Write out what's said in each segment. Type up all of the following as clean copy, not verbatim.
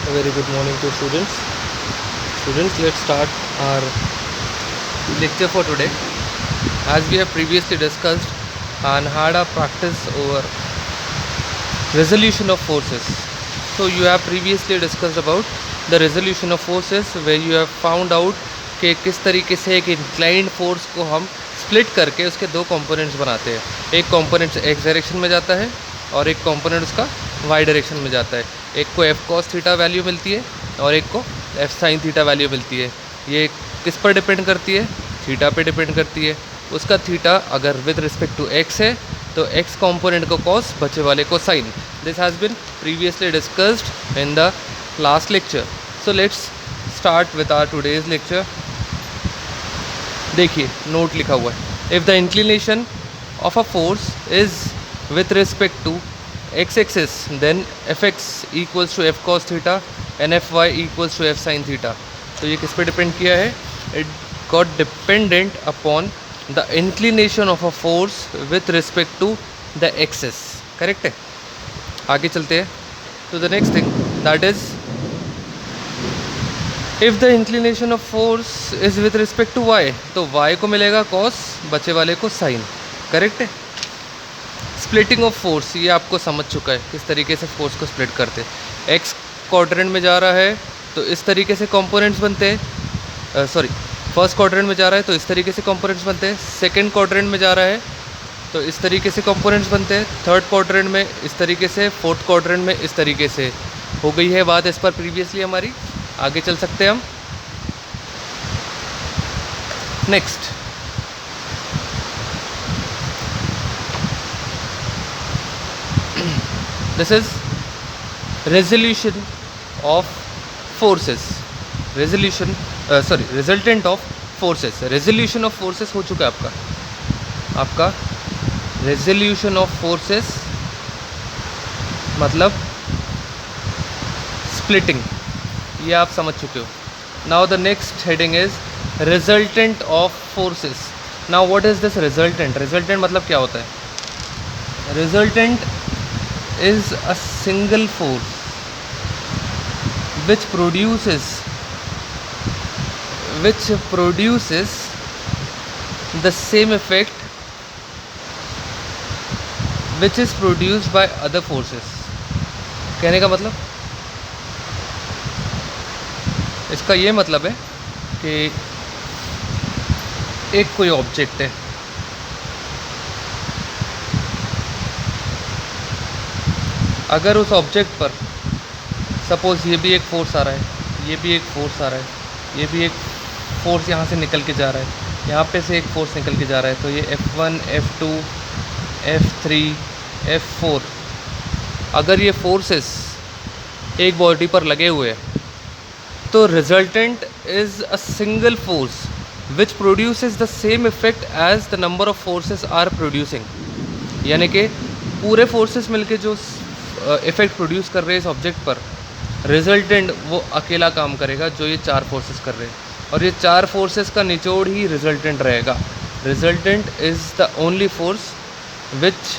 A very good morning to students. Students, let's start our lecture for today. As we have previously discussed and had a practice over resolution of forces. So you have previously discussed about the resolution of forces where you have found out कि किस तरीके से एक inclined force को हम split करके उसके दो कंपोनेंट्स बनाते हैं. एक कंपोनेंट एक्स डायरेक्शन में जाता है और एक कंपोनेंट उसका वाई डायरेक्शन में जाता है. एक को एफ कॉस थीटा वैल्यू मिलती है और एक को एफ साइन थीटा वैल्यू मिलती है. ये किस पर डिपेंड करती है? थीटा पे डिपेंड करती है. उसका थीटा अगर विद रिस्पेक्ट टू एक्स है तो एक्स कंपोनेंट को कॉस, बचे वाले को sine. This has been previously discussed in the last lecture. So let's start with our today's lecture. देखिए नोट लिखा हुआ है. If the inclination of a force is with respect to X axis then F X equals to F cos theta and F Y equals to F sine theta. तो ये किस पे depend किया है? It got dependent upon the inclination of a force with respect to the axis. Correct है. आगे चलते हैं तो the next thing that is if the inclination of force is with respect to Y तो Y को मिलेगा cos, बचे वाले को साइन. करेक्ट है. स्प्लिटिंग ऑफ फोर्स ये आपको समझ चुका है किस तरीके से फोर्स को स्प्लिट करते हैं. एक्स क्वाड्रेंट में जा रहा है तो इस तरीके से कंपोनेंट्स बनते हैं. फर्स्ट क्वाड्रेंट में जा रहा है तो इस तरीके से कंपोनेंट्स बनते हैं. सेकंड क्वाड्रेंट में जा रहा है तो इस तरीके से कंपोनेंट्स बनते हैं. थर्ड क्वाड्रेंट में इस तरीके से, फोर्थ क्वाड्रेंट में इस तरीके से. हो गई है बात इस पर प्रीवियसली हमारी. आगे चल सकते हैं हम. Next this is resolution of forces. Resultant of forces. Resolution of forces हो चुका है आपका रेजोल्यूशन ऑफ फोर्सेस मतलब स्प्लिटिंग. ये आप समझ चुके हो. Now the next heading is resultant of forces. Now what is this resultant? Resultant मतलब क्या होता है? Resultant is a single force which produces the same effect which is produced by other forces. कहने का मतलब, इसका ये मतलब है कि एक कोई ऑब्जेक्ट है, अगर उस ऑब्जेक्ट पर सपोज़ ये भी एक फोर्स आ रहा है, ये भी एक फोर्स आ रहा है, ये भी एक फोर्स यहाँ से निकल के जा रहा है, यहाँ पे से एक फोर्स निकल के जा रहा है, तो ये F1, F2, F3, F4 अगर ये फोर्सेस एक बॉडी पर लगे हुए हैं तो resultant is a single force which produces the same effect as the number of forces are producing. यानी कि पूरे फोर्सेस मिलके जो इफेक्ट प्रोड्यूस कर रहे हैं इस ऑब्जेक्ट पर, रिजल्टेंट वो अकेला काम करेगा जो ये चार फोर्सेस कर रहे हैं. और ये चार फोर्सेस का निचोड़ ही रिजल्टेंट रहेगा. Resultant is the only force which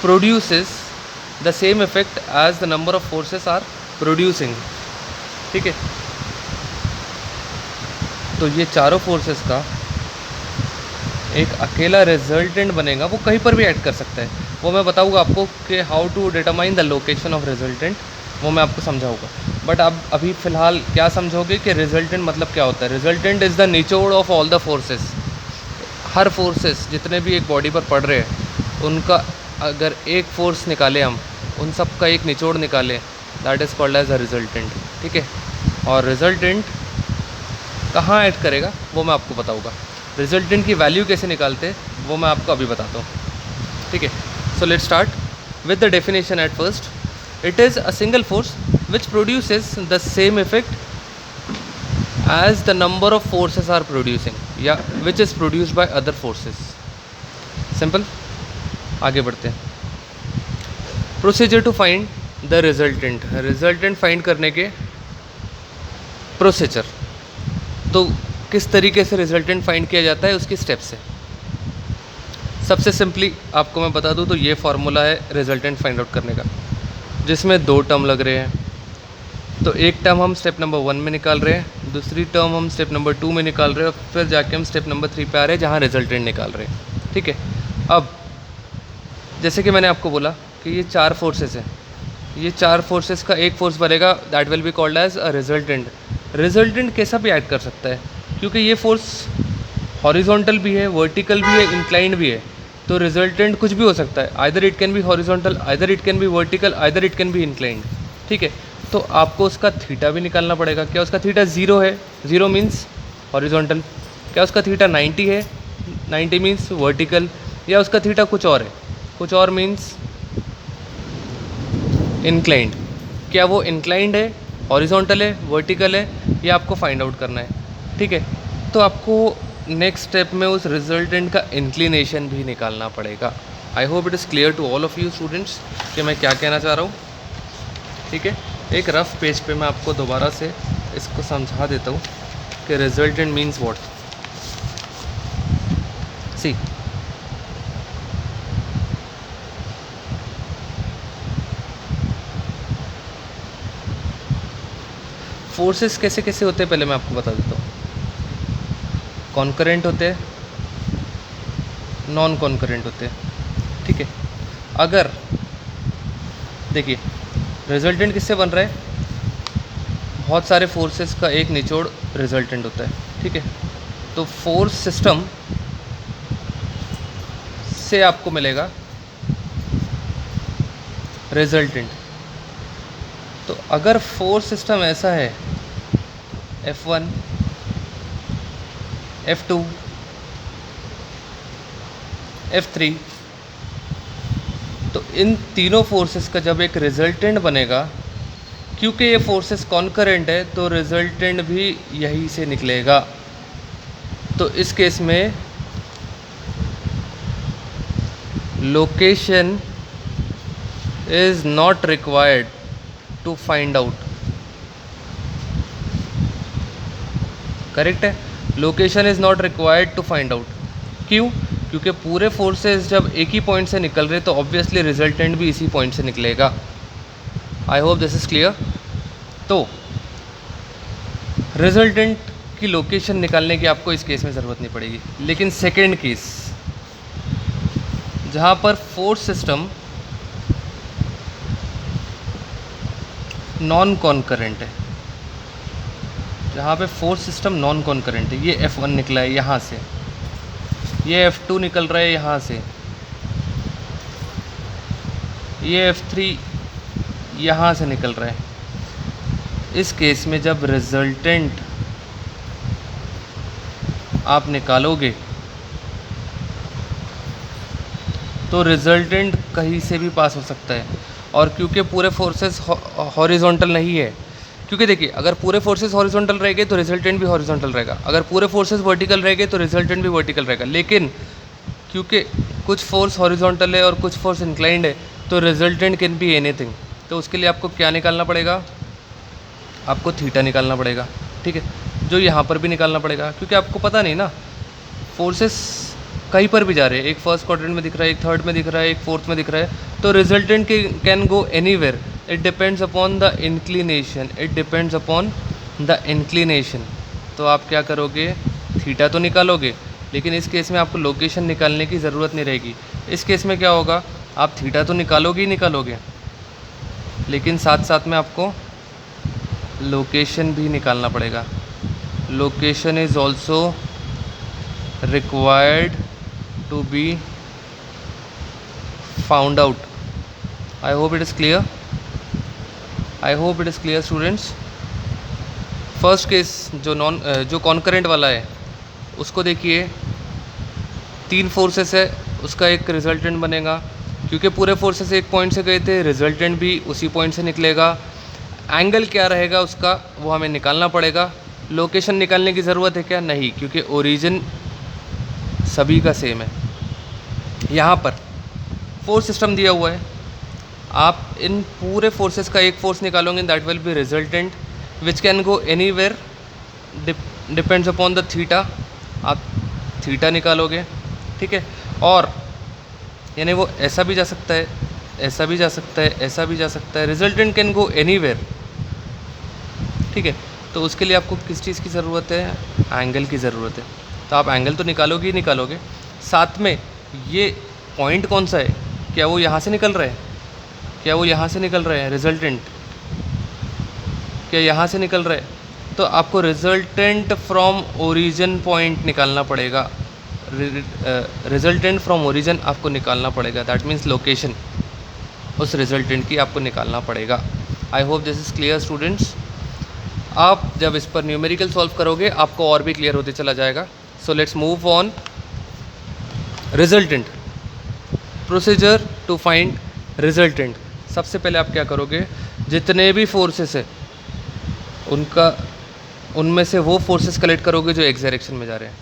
produces the same effect as the number of forces are producing. ठीक है. तो ये चारों फोर्सेस का एक अकेला रिजल्टेंट बनेगा. वो कहीं पर भी ऐड कर सकता है. वो मैं बताऊंगा आपको कि how to determine the location of resultant, वो मैं आपको समझाऊंगा. बट आप अभी फ़िलहाल क्या समझोगे कि रिजल्टेंट मतलब क्या होता है? रिजल्टेंट इज़ द निचोड़ of all the forces. Her forces जितने भी एक बॉडी पर पड़ रहे हैं उनका अगर एक फोर्स निकाले हम, उन सब का एक निचोड़ निकालें, that is called as a resultant. ठीक है. और रिजल्टेंट कहाँ ऐड करेगा वो मैं आपको बताऊंगा. रिजल्टेंट की वैल्यू कैसे निकालते हैं वो मैं आपको अभी बताता हूँ. ठीक है. So let's start with the definition at first. It is a single force which produces the same effect as the number of forces are producing या which is produced by other forces. Simple. आगे बढ़ते हैं. Procedure to find the resultant. Resultant find करने के procedure. तो किस तरीके से रिजल्टेंट फाइंड किया जाता है उसकी स्टेप्स है. सबसे सिंपली आपको मैं बता दूं तो ये फार्मूला है रिजल्टेंट फाइंड आउट करने का, जिसमें दो टर्म लग रहे हैं. तो एक टर्म हम स्टेप नंबर 1 में निकाल रहे हैं, दूसरी टर्म हम स्टेप नंबर 2 में निकाल रहे हैं, और फिर जाके हम स्टेप नंबर 3 पे आ रहे हैं जहाँ रिजल्टेंट निकाल रहे हैं। ठीक है, अब जैसे कि मैंने आपको बोला कि ये 4 फोर्सेस हैं, ये 4 फोर्सेस का एक फोर्स बनेगा, that will be called as a resultant. Resultant कैसा भी ऐड कर सकता है, क्योंकि ये फोर्स हॉरिजॉन्टल भी है, वर्टिकल भी है, इंक्लाइंड भी है, तो रिजल्टेंट कुछ भी हो सकता है। Either it can be horizontal, either it can be vertical, either it can be inclined. ठीक है, तो आपको उसका थीटा भी निकालना पड़ेगा। क्या उसका थीटा 0 है? 0 मीन्स हॉरिजॉन्टल। क्या उसका थीटा 90 है? 90 मीन्स वर्टिकल। या उसका थीटा कुछ और है, कुछ और मीन्स इंक्लाइंड। क्या वो इंक्लाइंड है, हॉरिजॉन्टल है, वर्टिकल है, ये आपको फाइंड आउट करना है। ठीक है, तो आपको नेक्स्ट स्टेप में उस रिजल्टेंट का इंक्लिनेशन भी निकालना पड़ेगा। I hope it is clear to all of you students कि मैं क्या कहना चाह रहा हूँ। ठीक है, एक रफ पेज पे मैं आपको दोबारा से इसको समझा देता हूँ कि resultant means what. See, forces कैसे कैसे होते हैं पहले मैं आपको बता देता हूँ। कॉन्करेंट होते हैं, नॉन कॉन्करेंट होते हैं। ठीक है, अगर देखिए रिजल्टेंट किससे बन रहा है, बहुत सारे फोर्सेस का एक निचोड़ रिजल्टेंट होता है। ठीक है, तो फोर्स सिस्टम से आपको मिलेगा रिजल्टेंट। तो अगर फोर्स सिस्टम ऐसा है F1, F2, F3, तो इन तीनों फोर्सेस का जब एक रिजल्टेंट बनेगा, क्योंकि ये फोर्सेस कॉन्करेंट है तो रिजल्टेंट भी यही से निकलेगा। तो इस केस में location is not required to find out. Correct है, location is not required to find out. क्यों? क्योंकि पूरे फोर्सेस जब एक ही पॉइंट से निकल रहे तो ऑब्वियसली रिजल्टेंट भी इसी पॉइंट से निकलेगा। I hope this is clear. तो रिजल्टेंट की लोकेशन निकालने की आपको इस केस में ज़रूरत नहीं पड़ेगी, लेकिन सेकेंड केस जहाँ पर फोर्स सिस्टम नॉन कॉन्करेंट है, जहाँ पे फोर्स सिस्टम नॉन कॉन्करेंट है, ये F1 निकला है यहाँ से, ये F2 निकल रहा है यहाँ से, ये F3 यहाँ से निकल रहा है। इस केस में जब रिजल्टेंट आप निकालोगे तो रिजल्टेंट कहीं से भी पास हो सकता है। और क्योंकि पूरे फोर्सेस हॉरिजॉन्टल नहीं है, क्योंकि देखिए अगर पूरे फोर्सेस हॉरिजॉन्टल रहेंगे तो रिजल्टेंट भी हॉरिजॉन्टल रहेगा, अगर पूरे फोर्सेस वर्टिकल रहेंगे तो रिजल्टेंट भी वर्टिकल रहेगा। लेकिन क्योंकि कुछ फोर्स हॉरिजॉन्टल है और कुछ फोर्स इंक्लाइंड है तो रिजल्टेंट कैन बी एनीथिंग। तो उसके लिए आपको क्या निकालना पड़ेगा, आपको थीटा निकालना पड़ेगा। ठीक है, जो यहाँ पर भी निकालना पड़ेगा, क्योंकि आपको पता नहीं ना फोर्सेस कहीं पर भी जा रहे हैं, एक फर्स्ट क्वाड्रेंट में दिख रहा है, एक थर्ड में दिख रहा है, एक फोर्थ में दिख रहा है, तो resultant can go anywhere. It depends upon the inclination, it depends upon the inclination. तो आप क्या करोगे, थीटा तो निकालोगे, लेकिन इस केस में आपको लोकेशन निकालने की ज़रूरत नहीं रहेगी। इस केस में क्या होगा, आप थीटा तो निकालोगे ही निकालोगे, लेकिन साथ साथ में आपको लोकेशन भी निकालना पड़ेगा। Location is also required to be found out. I hope it is clear. I hope it is clear students. First case जो कॉन्करेंट वाला है उसको देखिए, 3 फोर्सेस है, उसका एक रिजल्टेंट बनेगा। क्योंकि पूरे फोर्सेस एक पॉइंट से गए थे, रिजल्टेंट भी उसी पॉइंट से निकलेगा। एंगल क्या रहेगा उसका वो हमें निकालना पड़ेगा। लोकेशन निकालने की ज़रूरत है क्या? नहीं, क्योंकि ओरिजिन सभी का सेम है। यहाँ पर फोर्स सिस्टम दिया हुआ है, आप इन पूरे फोर्सेस का एक फोर्स निकालोगे, that will B resultant which can go anywhere, depends upon the theta. आप थीटा निकालोगे, ठीक है, और यानी वो ऐसा भी जा सकता है, ऐसा भी जा सकता है, ऐसा भी जा सकता है। रिजल्टेंट कैन गो एनीवेयर, ठीक है। तो उसके लिए आपको किस चीज़ की ज़रूरत है? एंगल की ज़रूरत है। तो आप एंगल तो निकालोगे ही निकालोगे, साथ में ये पॉइंट कौन सा है, क्या वो यहाँ से निकल रहा है, क्या वो यहाँ से निकल रहा है रिजल्टेंट, क्या यहाँ से निकल रहा है? तो आपको रिजल्टेंट फ्रॉम ओरिजिन पॉइंट निकालना पड़ेगा। रिजल्टेंट फ्रॉम ओरिजिन आपको निकालना पड़ेगा, दैट मीन्स लोकेशन उस रिजल्टेंट की आपको निकालना पड़ेगा। I hope this is clear students. आप जब इस पर न्यूमेरिकल सॉल्व करोगे आपको और भी क्लियर होते चला जाएगा। So let's move on. Resultant, procedure to find resultant. सबसे पहले आप क्या करोगे, जितने भी फोर्सेस है उनमें से वो फोर्सेस कलेक्ट करोगे जो एक्स डायरेक्शन में जा रहे हैं।